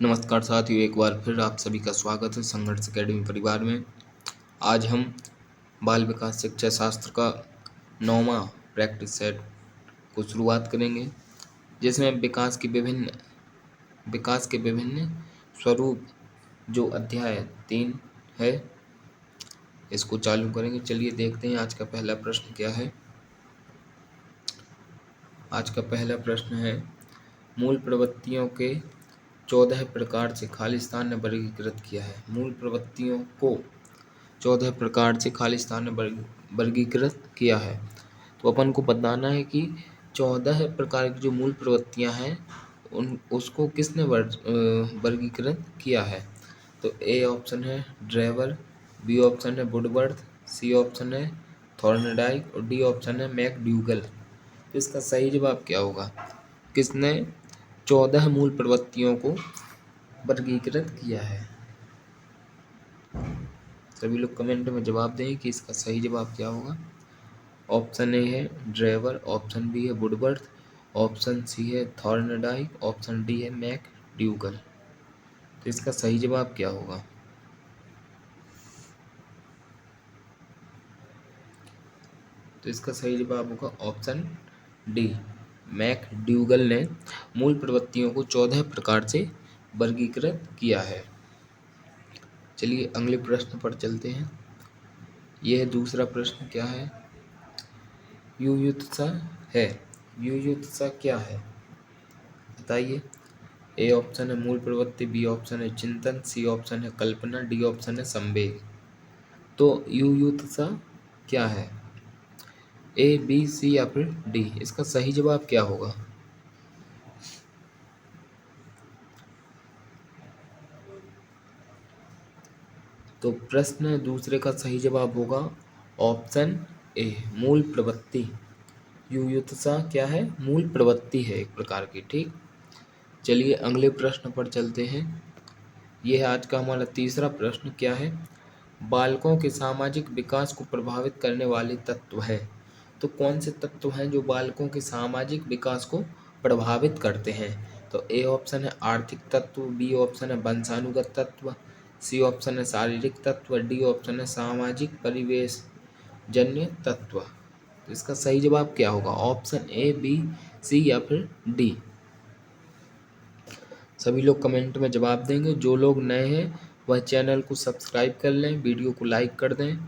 नमस्कार साथियों, एक बार फिर आप सभी का स्वागत है संघर्ष अकेडमी परिवार में। आज हम बाल विकास शिक्षा शास्त्र का 9वां प्रैक्टिस सेट को शुरुआत करेंगे, जिसमें विकास के विभिन्न स्वरूप जो अध्याय 3 है, इसको चालू करेंगे। चलिए देखते हैं आज का पहला प्रश्न क्या है। आज का पहला प्रश्न है, मूल प्रवृत्तियों के 14 प्रकार से खालिस्तान ने वर्गीकृत किया है। मूल प्रवृत्तियों को 14 प्रकार से खालिस्तान ने वर्गीकृत किया है। तो अपन को बताना है कि 14 प्रकार की जो मूल प्रवृत्तियां हैं उसको किसने वर्गीकृत किया है। तो ए ऑप्शन है ड्रेवर, बी ऑप्शन है वुडवर्थ, सी ऑप्शन है थॉर्नडाइक और डी ऑप्शन है मैकडूगल। तो इसका सही जवाब क्या होगा? किसने 14 मूल प्रवृत्तियों को वर्गीकृत किया है? सभी लोग कमेंट में जवाब दें कि इसका सही जवाब क्या होगा। ऑप्शन ए है ड्रेवर, ऑप्शन बी है वुडवर्थ, ऑप्शन सी है थॉर्नडाइक, ऑप्शन डी है मैकडूगल। तो इसका सही जवाब क्या होगा? तो इसका सही जवाब होगा ऑप्शन डी, मैकडूगल ने मूल प्रवृत्तियों को 14 प्रकार से वर्गीकृत किया है। चलिए अगले प्रश्न पर चलते हैं। यह दूसरा प्रश्न क्या है? युयुत्सा है। युयुत्सा क्या है बताइए। ए ऑप्शन है मूल प्रवृत्ति, बी ऑप्शन है चिंतन, सी ऑप्शन है कल्पना, डी ऑप्शन है संवेग। तो युयुत्सा क्या है? ए, बी, सी या फिर डी? इसका सही जवाब क्या होगा? तो प्रश्न दूसरे का सही जवाब होगा ऑप्शन ए, मूल प्रवृत्ति। युयुत्सा क्या है? मूल प्रवृत्ति है एक प्रकार की। ठीक, चलिए अगले प्रश्न पर चलते हैं। यह आज का हमारा तीसरा प्रश्न क्या है? बालकों के सामाजिक विकास को प्रभावित करने वाले तत्व है। तो कौन से तत्व हैं जो बालकों के सामाजिक विकास को प्रभावित करते हैं? तो ए ऑप्शन है आर्थिक तत्व, बी ऑप्शन है वंशानुगत तत्व, सी ऑप्शन है शारीरिक तत्व, डी ऑप्शन है सामाजिक परिवेश जन्य तत्व। तो इसका सही जवाब क्या होगा? ऑप्शन ए, बी, सी या फिर डी? सभी लोग कमेंट में जवाब देंगे। जो लोग नए हैं वह चैनल को सब्सक्राइब कर लें, वीडियो को लाइक कर दें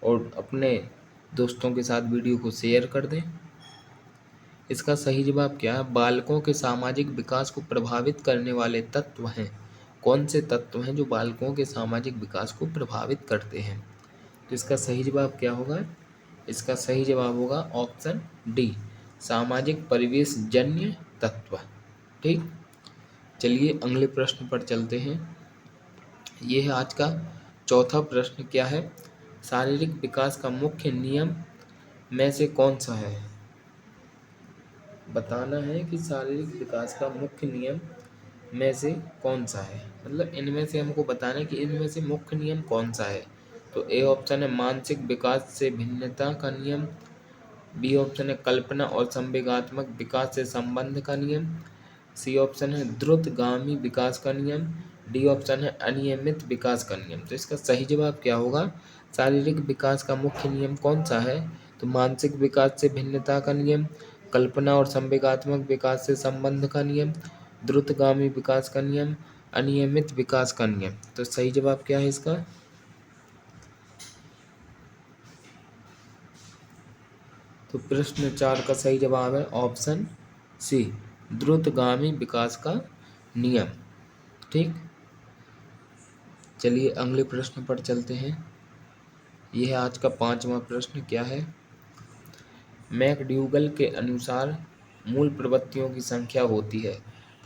और अपने दोस्तों के साथ वीडियो को शेयर कर दें। इसका सही जवाब क्या है? बालकों के सामाजिक विकास को प्रभावित करने वाले तत्व हैं। कौन से तत्व हैं जो बालकों के सामाजिक विकास को प्रभावित करते हैं? तो इसका सही जवाब क्या होगा? इसका सही जवाब होगा ऑप्शन डी, सामाजिक परिवेश जन्य तत्व। ठीक, चलिए अगले प्रश्न पर चलते हैं। यह है आज का चौथा प्रश्न क्या है? शारीरिक विकास का मुख्य नियम में से कौन सा है? बताना है कि शारीरिक विकास का मुख्य नियम में से कौन सा है, मतलब इनमें से हमको बताना है कि इनमें से मुख्य नियम कौन सा है। तो ए ऑप्शन है मानसिक विकास से भिन्नता का नियम, बी ऑप्शन है कल्पना और संवेगात्मक विकास से संबंध का नियम, सी ऑप्शन है द्रुतगामी विकास का नियम, डी ऑप्शन है अनियमित विकास का नियम। तो इसका सही जवाब क्या होगा? शारीरिक विकास का मुख्य नियम कौन सा है? तो मानसिक विकास से भिन्नता का नियम, कल्पना और संवेगात्मक विकास से संबंध का नियम, द्रुतगामी विकास का नियम, अनियमित विकास का नियम। तो सही जवाब क्या है इसका? तो प्रश्न 4 का सही जवाब है ऑप्शन सी, द्रुतगामी विकास का नियम। ठीक, चलिए अगले प्रश्न पर चलते हैं। यह आज का 5वां प्रश्न क्या है? मैकडूगल के अनुसार मूल प्रवृत्तियों की संख्या होती है।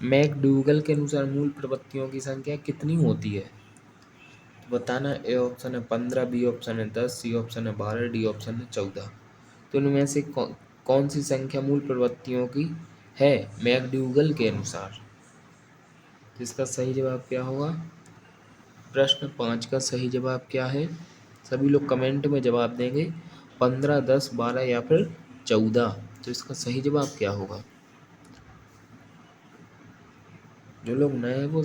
मैकडूगल के अनुसार मूल प्रवृत्तियों की संख्या कितनी होती है? तो बताना। ए ऑप्शन है 15, बी ऑप्शन है 10, सी ऑप्शन है 12, डी ऑप्शन है 14। तो इनमें से कौन सी संख्या मूल प्रवृत्तियों की है मैकडूगल के अनुसार? तो इसका सही जवाब क्या होगा? प्रश्न 5 का सही जवाब क्या है? सभी लोग कमेंट में जवाब देंगे 15, 10, 12 या फिर 14। तो इसका सही जवाब क्या होगा? जो लोग नए हैं वो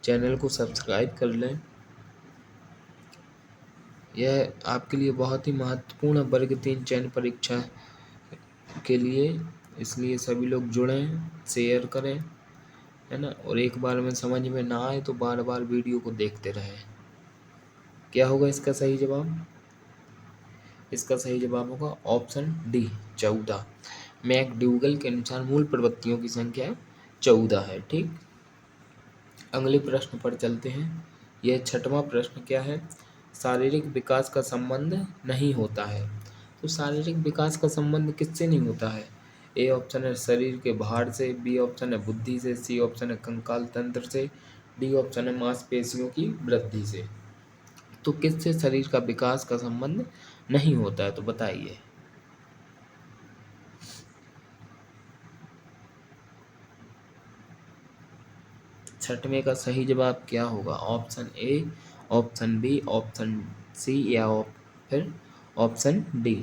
चैनल को सब्सक्राइब कर लें। यह आपके लिए बहुत ही महत्वपूर्ण है वर्ग 3 चयन परीक्षा के लिए, इसलिए सभी लोग जुड़ें, शेयर करें, है ना। और एक बार में समझ में ना आए तो बार बार वीडियो को देखते रहें। क्या होगा इसका सही जवाब? इसका सही जवाब होगा ऑप्शन डी 14। मैकडूगल के अनुसार मूल प्रवृत्तियों की संख्या 14 है। ठीक, अगले प्रश्न पर चलते हैं। यह 6वां प्रश्न क्या है? शारीरिक विकास का संबंध नहीं होता है। तो शारीरिक विकास का संबंध किससे नहीं होता है? ए ऑप्शन है शरीर के भार से, बी ऑप्शन है बुद्धि से, सी ऑप्शन है कंकाल तंत्र से, डी ऑप्शन है मांसपेशियों की वृद्धि से। तो किससे शरीर का विकास का संबंध नहीं होता है? तो बताइए। छठवें का सही जवाब क्या होगा? Option A, option B, option C या फिर ऑप्शन डी।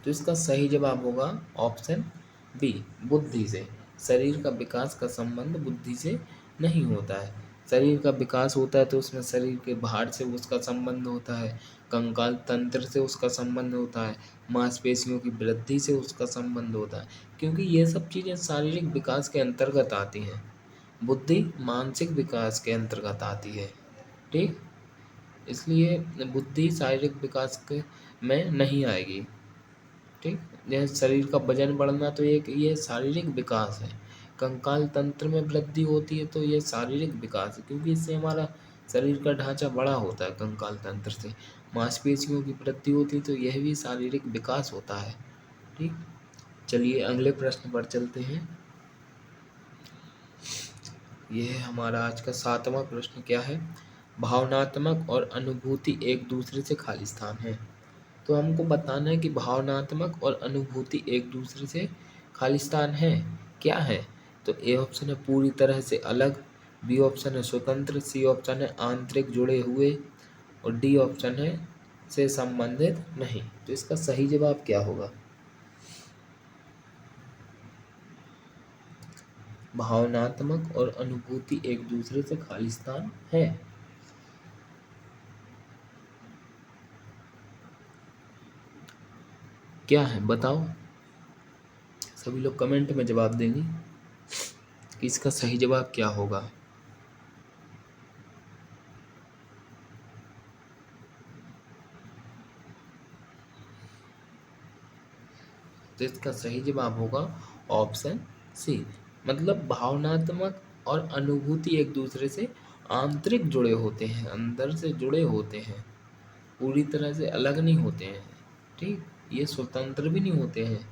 तो इसका सही जवाब होगा ऑप्शन बी, बुद्धि से। शरीर का विकास का संबंध बुद्धि से नहीं होता है। शरीर का विकास होता है तो उसमें शरीर के भार से उसका संबंध होता है, कंकाल तंत्र से उसका संबंध होता है, मांसपेशियों की वृद्धि से उसका संबंध होता है, क्योंकि ये सब चीज़ें शारीरिक विकास के अंतर्गत आती हैं। बुद्धि मानसिक विकास के अंतर्गत आती है। ठीक, इसलिए बुद्धि शारीरिक विकास के में नहीं आएगी। ठीक, जैसे शरीर का वजन बढ़ना तो एक ये शारीरिक विकास है। कंकाल तंत्र में वृद्धि होती है तो ये शारीरिक विकास है, क्योंकि इससे हमारा शरीर का ढांचा बड़ा होता है कंकाल तंत्र से। मांसपेशियों की वृद्धि होती है तो यह भी शारीरिक विकास होता है। ठीक, चलिए अगले प्रश्न पर चलते हैं। यह है हमारा आज का 7वां प्रश्न। क्या है? भावनात्मक और अनुभूति एक दूसरे से खाली स्थान है। तो हमको बताना है कि भावनात्मक और अनुभूति एक दूसरे से खालिस्तान है। क्या है? तो ए ऑप्शन है पूरी तरह से अलग, बी ऑप्शन है स्वतंत्र, सी ऑप्शन है आंतरिक जुड़े हुए, और डी ऑप्शन है से संबंधित नहीं। तो इसका सही जवाब क्या होगा? भावनात्मक और अनुभूति एक दूसरे से खालिस्तान है। क्या है बताओ? सभी लोग कमेंट में जवाब देंगे कि इसका सही जवाब क्या होगा। तो इसका सही जवाब होगा ऑप्शन सी, मतलब भावनात्मक और अनुभूति एक दूसरे से आंतरिक जुड़े होते हैं, अंदर से जुड़े होते हैं, पूरी तरह से अलग नहीं होते हैं। ठीक, ये स्वतंत्र भी नहीं होते हैं।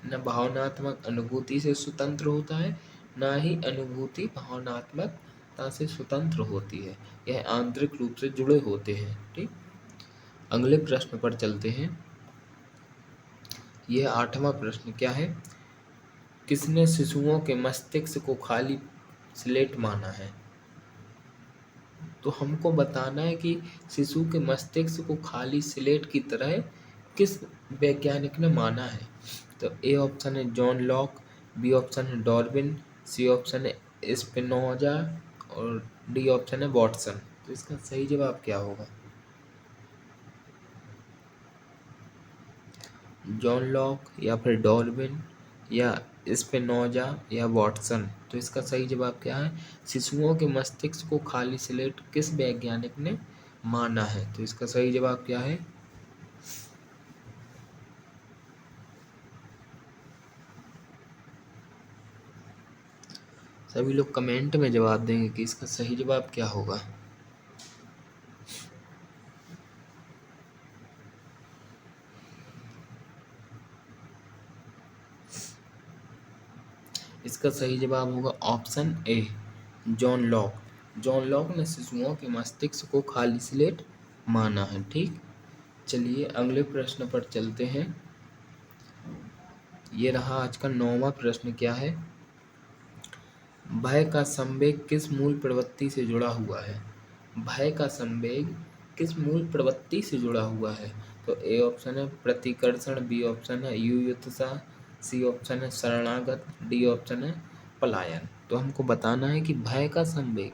न भावनात्मक अनुभूति से स्वतंत्र होता है, ना ही अनुभूति भावनात्मकता से स्वतंत्र होती है। यह आंतरिक रूप से जुड़े होते हैं। ठीक, अगले प्रश्न पर चलते हैं। यह 8वां प्रश्न क्या है? किसने शिशुओं के मस्तिष्क को खाली स्लेट माना है? तो हमको बताना है कि शिशु के मस्तिष्क को खाली स्लेट की तरह किस वैज्ञानिक ने माना है। तो ए ऑप्शन है जॉन लॉक, बी ऑप्शन है डार्विन, सी ऑप्शन है स्पिनोजा, और डी ऑप्शन है वॉटसन। तो इसका सही जवाब क्या होगा? जॉन लॉक या फिर डार्विन या स्पिनोजा या वॉटसन। तो इसका सही जवाब क्या है? शिशुओं के मस्तिष्क को खाली स्लेट किस वैज्ञानिक ने माना है? तो इसका सही जवाब क्या है? सभी लोग कमेंट में जवाब देंगे कि इसका सही जवाब क्या होगा। इसका सही जवाब होगा ऑप्शन ए, जॉन लॉक। जॉन लॉक ने शिशुओं के मस्तिष्क को खाली स्लेट माना है। ठीक, चलिए अगले प्रश्न पर चलते हैं। ये रहा आज का 9वां प्रश्न। क्या है? भय का संवेग किस मूल प्रवृत्ति से जुड़ा हुआ है? भय का संवेग किस मूल प्रवृत्ति से जुड़ा हुआ है? तो ए ऑप्शन है प्रतिकर्षण, बी ऑप्शन है युयुत्सा, सी ऑप्शन है शरणागत, डी ऑप्शन है पलायन। तो हमको बताना है कि भय का संवेग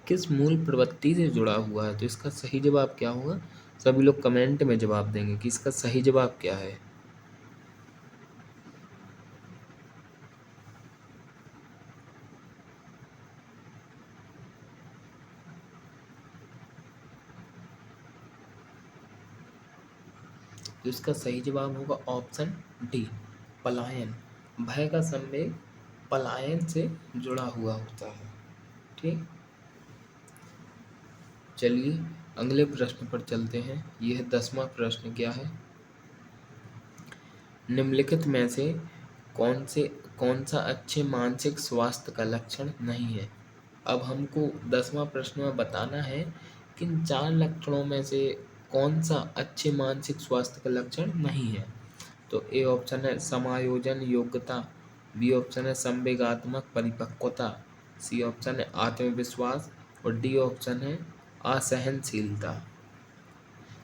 किस मूल प्रवृत्ति से जुड़ा हुआ है। तो इसका सही जवाब क्या होगा? सभी लोग कमेंट में जवाब देंगे कि इसका सही जवाब क्या है। तो इसका सही जवाब होगा ऑप्शन डी पलायन। भय का संवेग पलायन से जुड़ा हुआ होता है। ठीक, चलिए अगले प्रश्न पर चलते हैं। यह 10वां प्रश्न क्या है? निम्नलिखित में से कौन सा अच्छे मानसिक स्वास्थ्य का लक्षण नहीं है? अब हमको 10वां प्रश्न में बताना है कि इन 4 लक्षणों में से कौन सा अच्छे मानसिक स्वास्थ्य का लक्षण नहीं है। तो ए ऑप्शन है समायोजन योग्यता, बी ऑप्शन है संवेगात्मक परिपक्वता, सी ऑप्शन है आत्मविश्वास और डी ऑप्शन है असहनशीलता।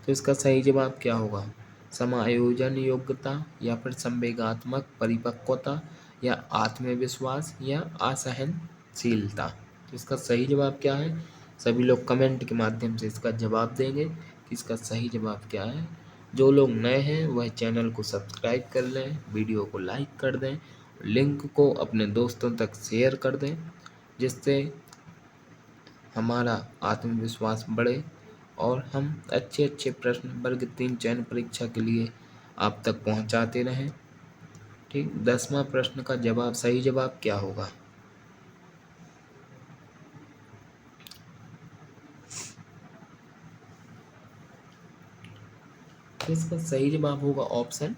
तो इसका सही जवाब क्या होगा? समायोजन योग्यता या फिर संवेगात्मक परिपक्वता या आत्मविश्वास या असहनशीलता। तो इसका सही जवाब क्या है? सभी लोग कमेंट के माध्यम से इसका जवाब देंगे कि इसका सही जवाब क्या है। जो लोग नए हैं वह चैनल को सब्सक्राइब कर लें, वीडियो को लाइक कर दें, लिंक को अपने दोस्तों तक शेयर कर दें, जिससे हमारा आत्मविश्वास बढ़े और हम अच्छे अच्छे प्रश्न वर्ग 3 चयन परीक्षा के लिए आप तक पहुंचाते रहें। ठीक, 10वां प्रश्न का जवाब सही जवाब क्या होगा? इसका सही जवाब होगा ऑप्शन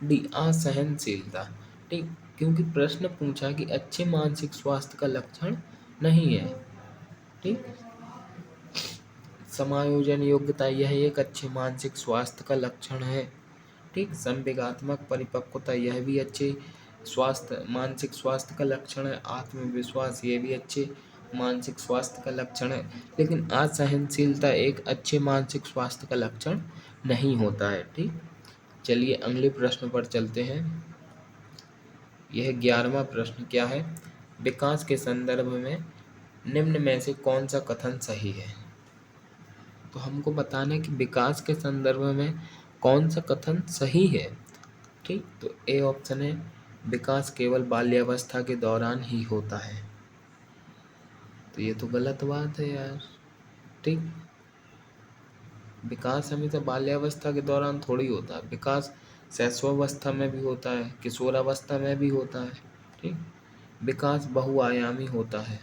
डी असहनशीलता। ठीक, क्योंकि प्रश्न पूछा कि अच्छे मानसिक स्वास्थ्य का लक्षण नहीं है। ठीक, समायोजन योग्यता यह एक अच्छे मानसिक स्वास्थ्य का लक्षण है। ठीक, संवेगात्मक परिपक्वता यह भी अच्छे मानसिक स्वास्थ्य का लक्षण है। आत्मविश्वास ये भी अच्छे मानसिक स्वास्थ्य का लक्षण है, लेकिन असहनशीलता एक अच्छे मानसिक स्वास्थ्य का लक्षण नहीं होता है। ठीक, चलिए अगले प्रश्न पर चलते हैं। यह 11वां प्रश्न क्या है? विकास के संदर्भ में निम्न में से कौन सा कथन सही है? तो हमको बताना है कि विकास के संदर्भ में कौन सा कथन सही है। ठीक, तो ए ऑप्शन है विकास केवल बाल्यावस्था के दौरान ही होता है। तो ये तो गलत बात है यार। ठीक, विकास हमेशा बाल्यावस्था के दौरान थोड़ी होता है। विकास शैशवावस्था में भी होता है, किशोरावस्था में भी होता है। ठीक, विकास बहुआयामी होता है।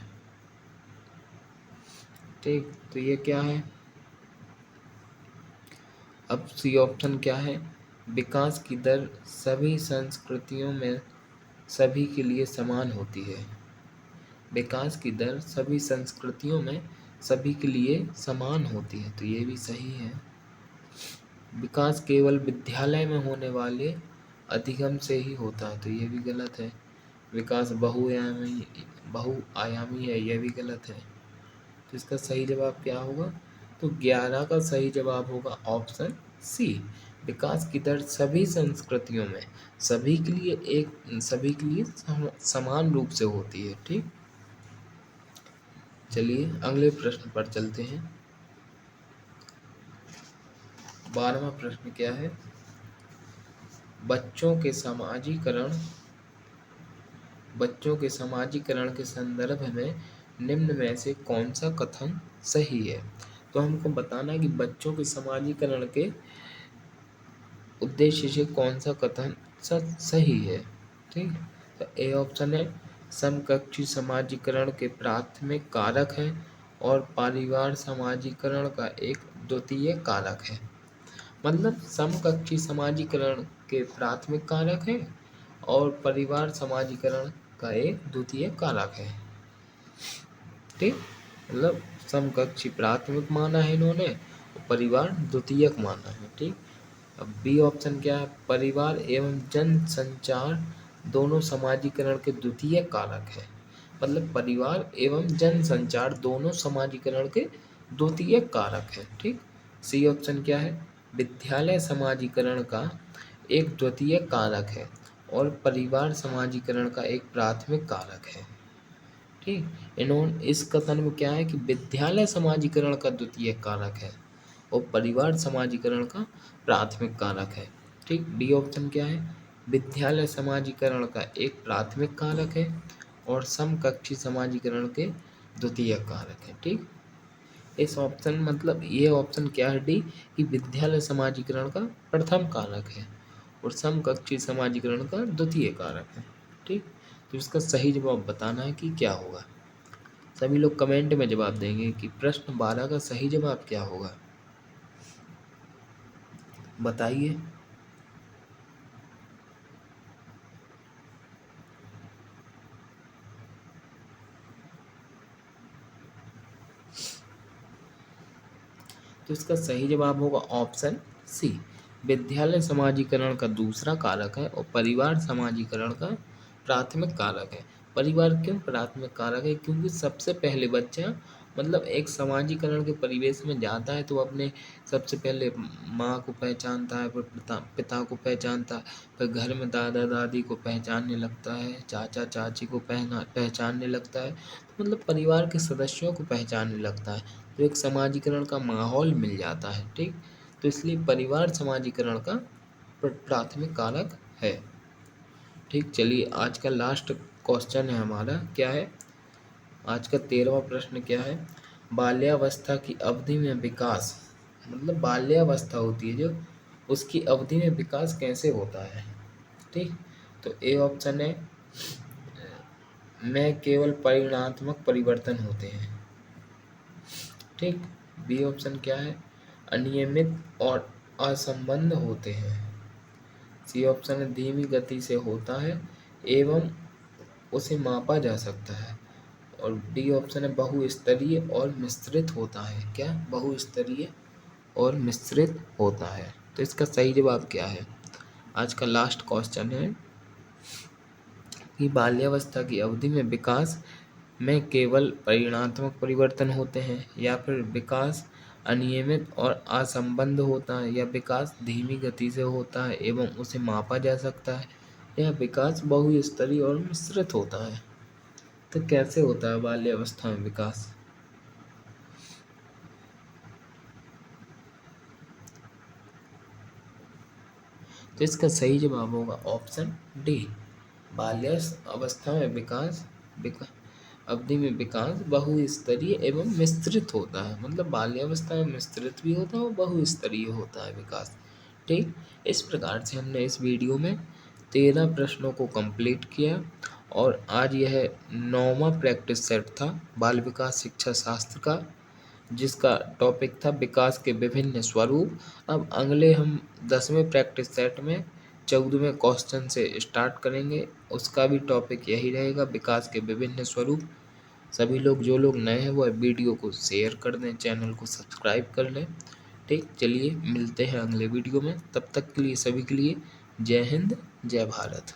ठीक, तो ये क्या है? अब सी ऑप्शन क्या है? विकास की दर सभी संस्कृतियों में सभी के लिए समान होती है। विकास की दर सभी संस्कृतियों में सभी के लिए समान होती है। तो ये भी सही है। विकास केवल विद्यालय में होने वाले अधिगम से ही होता है। तो ये भी गलत है। विकास बहुआयामी है, यह भी गलत है। तो इसका सही जवाब क्या होगा? तो 11 का सही जवाब होगा ऑप्शन सी, विकास की दर सभी संस्कृतियों में सभी के लिए समान रूप से होती है। ठीक, चलिए अगले प्रश्न पर चलते हैं। 12वां प्रश्न क्या है? बच्चों के समाजीकरण के संदर्भ में निम्न में से कौन सा कथन सही है? तो हमको बताना है कि बच्चों के समाजीकरण के उद्देश्य से कौन सा कथन सही है। ठीक, तो ए ऑप्शन है समकक्षी समाजीकरण के प्राथमिक कारक है और परिवार समाजीकरण का एक द्वितीय कारक है। मतलब समकक्षी समाजीकरण के प्राथमिक कारक है और परिवार समाजीकरण का एक द्वितीय कारक है। ठीक, मतलब समकक्षी प्राथमिक माना है इन्होंने और परिवार द्वितीयक माना है। ठीक, अब बी ऑप्शन क्या है? परिवार एवं जन संचार दोनों समाजीकरण के द्वितीय कारक है। मतलब परिवार एवं जन संचार दोनों समाजीकरण के द्वितीय कारक है। ठीक, सी ऑप्शन क्या है? विद्यालय समाजीकरण का एक द्वितीय कारक है और परिवार समाजीकरण का एक प्राथमिक कारक है। ठीक, इन्होंने इस कथन में क्या है कि विद्यालय समाजीकरण का द्वितीय कारक है और परिवार समाजीकरण का प्राथमिक कारक है। ठीक, डी ऑप्शन क्या है, विद्यालय समाजीकरण का एक प्राथमिक कारक है और समकक्षी समाजीकरण के द्वितीय कारक है। ठीक, इस ऑप्शन मतलब ये ऑप्शन क्या है डी, कि विद्यालय समाजीकरण का प्रथम कारक है और समकक्षी समाजीकरण का द्वितीय कारक है। ठीक, तो इसका सही जवाब बताना है कि क्या होगा। सभी लोग कमेंट में जवाब देंगे कि प्रश्न 12 का सही जवाब क्या होगा, बताइए। तो इसका सही जवाब होगा ऑप्शन सी, विद्यालय समाजीकरण का दूसरा कारक है और परिवार समाजीकरण का प्राथमिक कारक है। परिवार क्यों प्राथमिक कारक है, क्योंकि सबसे पहले बच्चा मतलब एक समाजीकरण के परिवेश में जाता है तो अपने सबसे पहले माँ को पहचानता है, फिर पिता को पहचानता है, फिर घर में दादा दादी को पहचानने लगता है, चाचा चाची को पहचानने लगता है, तो मतलब परिवार के सदस्यों को पहचानने लगता है, तो एक समाजीकरण का माहौल मिल जाता है। ठीक, तो इसलिए परिवार समाजीकरण का प्राथमिक कारक है। ठीक, चलिए आज का लास्ट क्वेश्चन है हमारा, क्या है आज का 13वां प्रश्न, क्या है, बाल्यावस्था की अवधि में विकास, मतलब बाल्यावस्था होती है जो, उसकी अवधि में विकास कैसे होता है। ठीक, तो ए ऑप्शन है में केवल परिमाणात्मक परिवर्तन होते हैं। ठीक, बी ऑप्शन क्या है, अनियमित और असंबद्ध होते हैं। सी ऑप्शन है धीमी गति से होता है एवं उसे मापा जा सकता है। और डी ऑप्शन है बहुस्तरीय और मिश्रित होता है। क्या, बहुस्तरीय और मिश्रित होता है। तो इसका सही जवाब क्या है, आज का लास्ट क्वेश्चन है कि बाल्यावस्था की अवधि में विकास में केवल परिमाणात्मक परिवर्तन होते हैं, या फिर विकास अनियमित और असंबद्ध होता है, या विकास धीमी गति से होता है एवं उसे मापा जा सकता है, या विकास बहुस्तरीय और मिश्रित होता है। तो कैसे होता है बाल्यावस्था में विकास। तो इसका सही जवाब होगा ऑप्शन डी, बाल्यावस्था में विकास अवधि में विकास बहुस्तरीय एवं मिश्रित होता है, मतलब बाल्यावस्था में मिश्रित भी होता है और बहुस्तरीय होता है विकास। ठीक, इस प्रकार से हमने इस वीडियो में 13 प्रश्नों को कंप्लीट किया और आज यह 9वां प्रैक्टिस सेट था बाल विकास शिक्षा शास्त्र का, जिसका टॉपिक था विकास के विभिन्न स्वरूप। अब अगले हम 10वें प्रैक्टिस सेट में 14वें क्वेश्चन से स्टार्ट करेंगे, उसका भी टॉपिक यही रहेगा, विकास के विभिन्न स्वरूप। सभी लोग, जो लोग नए हैं वो वीडियो को शेयर कर दें, चैनल को सब्सक्राइब कर लें। ठीक, चलिए मिलते हैं अगले वीडियो में, तब तक के लिए सभी के लिए जय हिंद जय भारत।